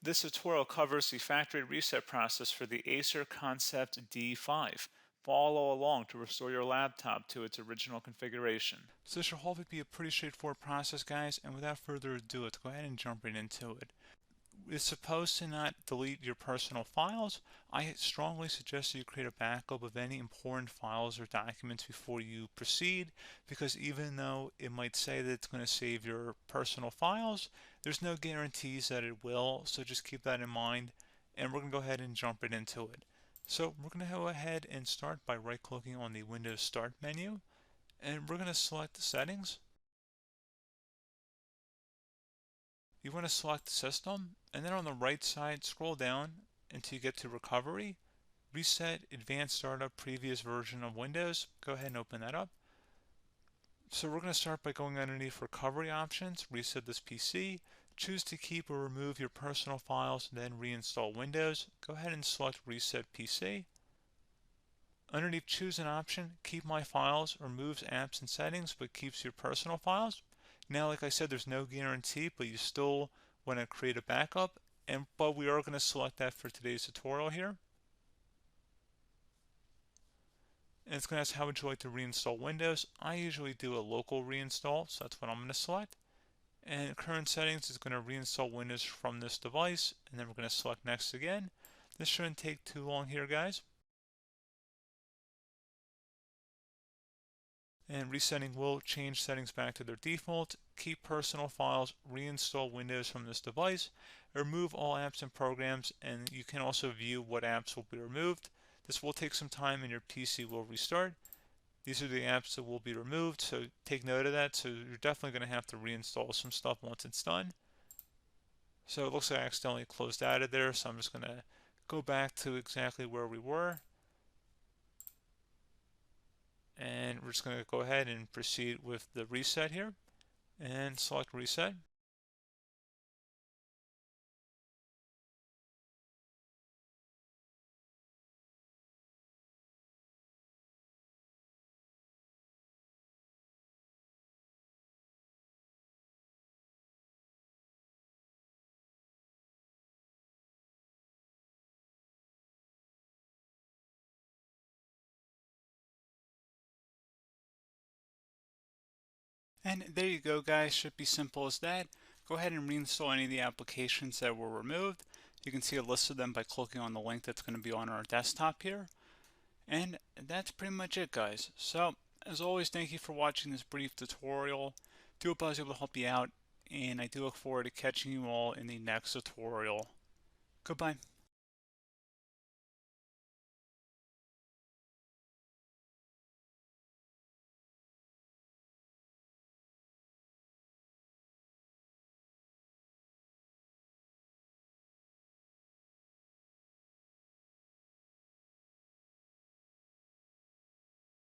This tutorial covers the factory reset process for the Acer ConceptD 5. Follow along to restore your laptop to its original configuration. So this should hopefully be a pretty straightforward process, guys, and without further ado, let's go ahead and jump right into it. It's supposed to not delete your personal files. I strongly suggest that you create a backup of any important files or documents before you proceed, because even though it might say that it's going to save your personal files, there's no guarantees that it will, so just keep that in mind, and we're going to go ahead and jump right into it. So we're going to go ahead and start by right-clicking on the Windows Start menu, and we're going to select the settings. You want to select the system, and then on the right side, scroll down until you get to Recovery. Reset Advanced Startup Previous Version of Windows. Go ahead and open that up. So we're going to start by going underneath Recovery Options, reset this PC, choose to keep or remove your personal files, then reinstall Windows. Go ahead and select Reset PC. Underneath Choose an option, Keep My Files removes apps and settings but keeps your personal files. Now, like I said, there's no guarantee, but you still want to create a backup, but we are going to select that for today's tutorial here. And it's going to ask how would you like to reinstall Windows. I usually do a local reinstall, so that's what I'm going to select. And current settings is going to reinstall Windows from this device, and then we're going to select next again. This shouldn't take too long here, guys. And resetting will change settings back to their default, keep personal files, reinstall Windows from this device, remove all apps and programs, and you can also view what apps will be removed. This will take some time and your PC will restart. These are the apps that will be removed, so take note of that. So you're definitely going to have to reinstall some stuff once it's done. So it looks like I accidentally closed out of there, so I'm just going to go back to exactly where we were. And we're just going to go ahead and proceed with the reset here and select reset. And there you go, guys. Should be simple as that. Go ahead and reinstall any of the applications that were removed. You can see a list of them by clicking on the link that's going to be on our desktop here. And that's pretty much it, guys. So, as always, thank you for watching this brief tutorial. Do hope I was able to help you out, and I do look forward to catching you all in the next tutorial. Goodbye.